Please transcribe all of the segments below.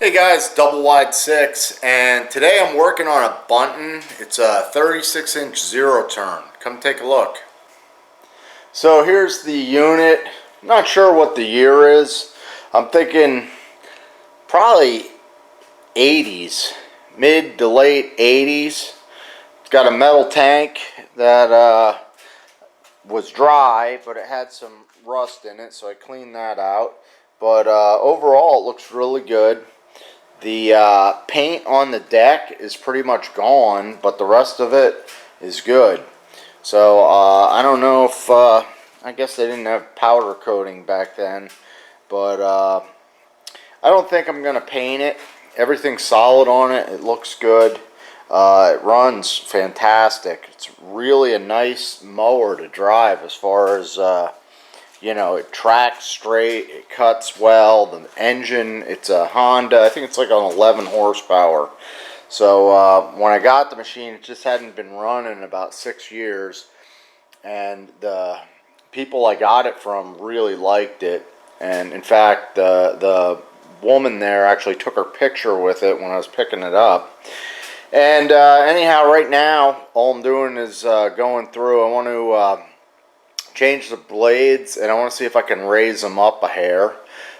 Hey guys, double wide 6, and today I'm working on a Bunton. It's a 36-inch zero turn. Come take a look. So here's the unit. Not sure what the year is. I'm thinking probably 80s, mid to late 80s. It's got a metal tank that was dry, but it had some rust in it, so I cleaned that out. But overall, it looks really good. The paint on the deck is pretty much gone, but the rest of it is good. So I don't know if I guess they didn't have powder coating back then, but I don't think I'm gonna paint it. Everything's solid on it. It looks good. It runs fantastic. It's really a nice mower to drive as far as you know, it tracks straight, it cuts well, the engine, it's a Honda, I think it's like on 11 horsepower. So when I got the machine, it just hadn't been running in about 6 years, and the people I got it from really liked it. And in fact, the woman there actually took her picture with it when I was picking it up. And anyhow, right now, all I'm doing is going through. I want to change the blades, and I want to see if I can raise them up a hair.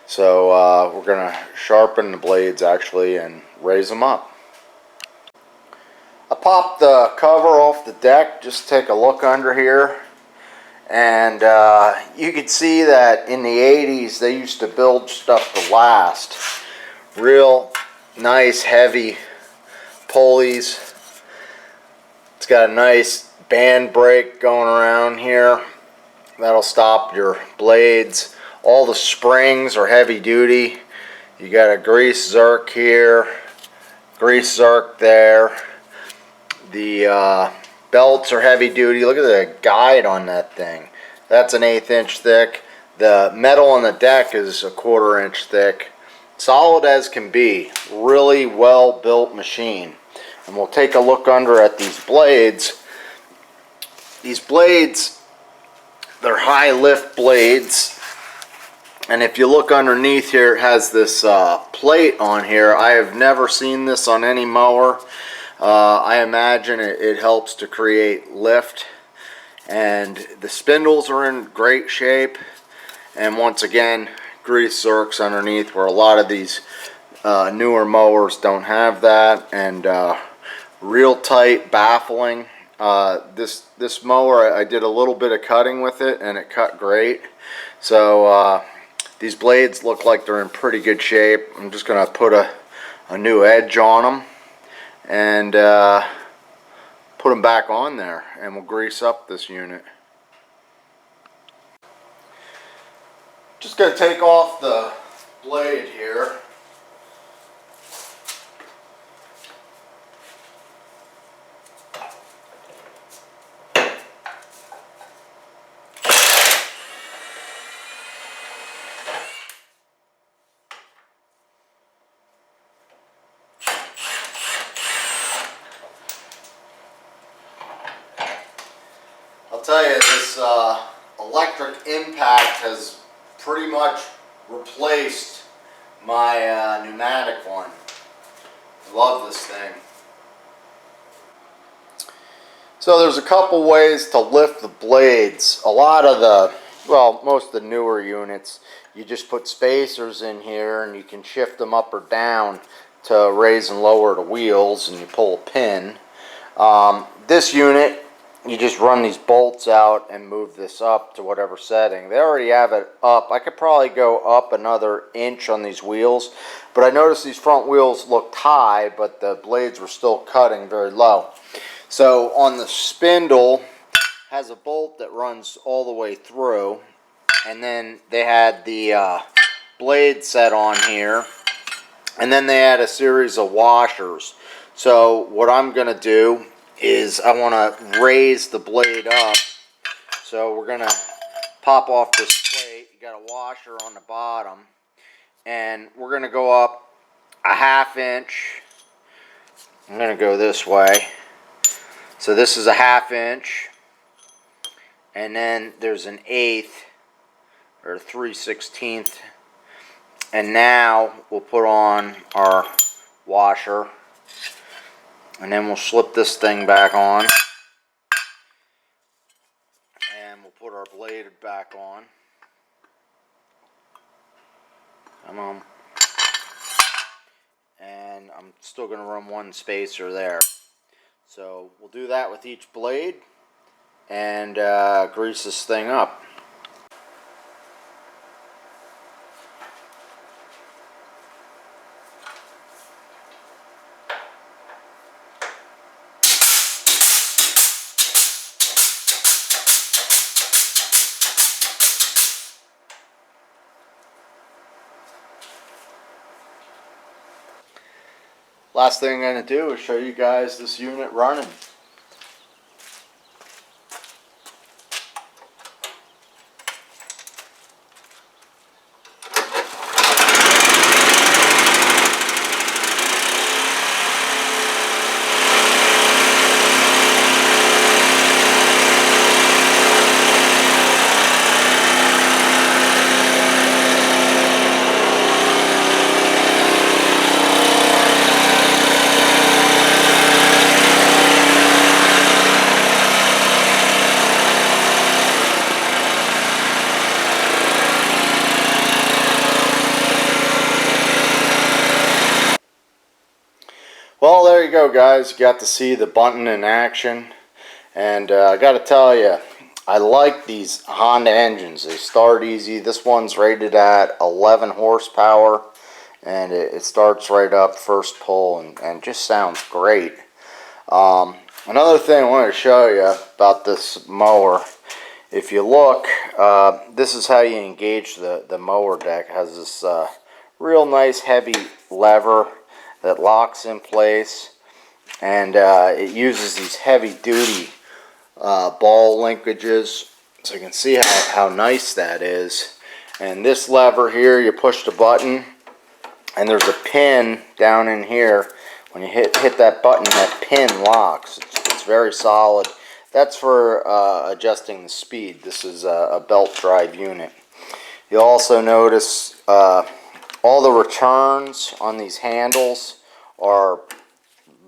So we're going to sharpen the blades actually and raise them up. I popped the cover off the deck, just take a look under here, and you can see that in the 80s they used to build stuff to last. Real nice heavy pulleys. It's got a nice band brake going around here. That'll stop your blades. All the springs are heavy duty. You got a grease zerk here, grease zerk there. The belts are heavy duty. Look at the guide on that thing. That's an 1/8 inch thick. The metal on the deck is a 1/4 inch thick. Solid as can be. Really well built machine. And we'll take a look under at these blades. These blades, they're high lift blades, and if you look underneath here, it has this plate on here. I have never seen this on any mower. I imagine it helps to create lift, and the spindles are in great shape. And once again, grease zerks underneath, where a lot of these newer mowers don't have that, and real tight baffling. This mower, I did a little bit of cutting with it, and it cut great. So these blades look like they're in pretty good shape. I'm just going to put a new edge on them and put them back on there, and we'll grease up this unit. Just going to take off the blade here. I'll tell you, this electric impact has pretty much replaced my pneumatic one. I love this thing. So there's a couple ways to lift the blades. A lot of the, well, most of the newer units, you just put spacers in here and you can shift them up or down to raise and lower the wheels, and you pull a pin. This unit, you just run these bolts out and move this up to whatever setting. They already have it up. I could probably go up another inch on these wheels, but I noticed these front wheels looked high, but the blades were still cutting very low. So on the spindle, has a bolt that runs all the way through, and then they had the blade set on here, and then they had a series of washers. So what I'm going to do is I want to raise the blade up. So we're going to pop off this plate. You got a washer on the bottom, and we're going to go up a 1/2 inch. I'm going to go this way. So this is a 1/2 inch, and then there's an 1/8 or 3/16 And now we'll put on our washer, and then we'll slip this thing back on, and we'll put our blade back on. Come on. And I'm still going to run one spacer there. So we'll do that with each blade and grease this thing up. Last thing I'm going to do is show you guys this unit running. Well, there you go, guys. You got to see the Bunton in action, and I got to tell you, I like these Honda engines. They start easy. This one's rated at 11 horsepower, and it starts right up first pull, and just sounds great. Another thing I wanted to show you about this mower. If you look, this is how you engage the mower deck. It has this real nice heavy lever that locks in place, and it uses these heavy duty ball linkages, so you can see how nice that is. And this lever here, you push the button, and there's a pin down in here. When you hit that button, that pin locks. It's very solid. That's for adjusting the speed. This is a belt drive unit. You'll also notice all the returns on these handles are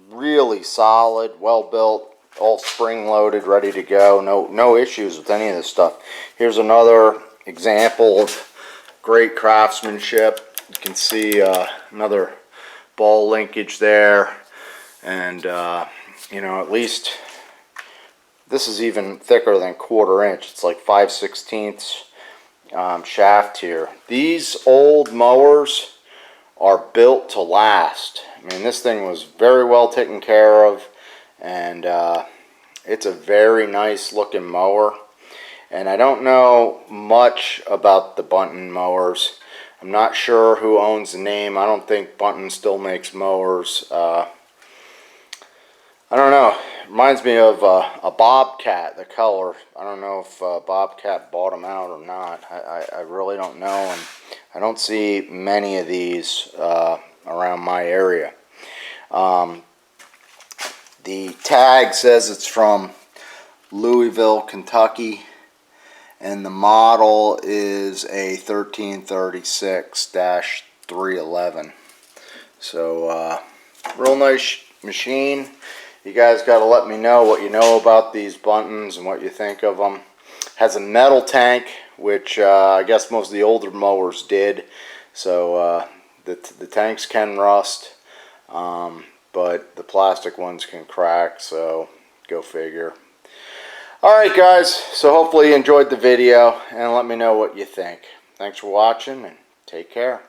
really solid, well built, all spring loaded, ready to go. No issues with any of this stuff. Here's another example of great craftsmanship. You can see another ball linkage there, and you know, at least this is even thicker than 1/4 inch. It's like 5/16 shaft here. These old mowers are built to last. I mean, this thing was very well taken care of, and it's a very nice looking mower. And I don't know much about the Bunton mowers. I'm not sure who owns the name. I don't think Bunton still makes mowers. I don't know. It reminds me of a Bobcat, the color. I don't know if Bobcat bought them out or not. I really don't know, and I don't see many of these around my area. The tag says it's from Louisville, Kentucky, and the model is a 1336-311. So real nice machine. You guys got to let me know what you know about these Buntons and what you think of them. Has a metal tank, which I guess most of the older mowers did. So the tanks can rust, but the plastic ones can crack, so go figure. Alright guys, so hopefully you enjoyed the video, and let me know what you think. Thanks for watching, and take care.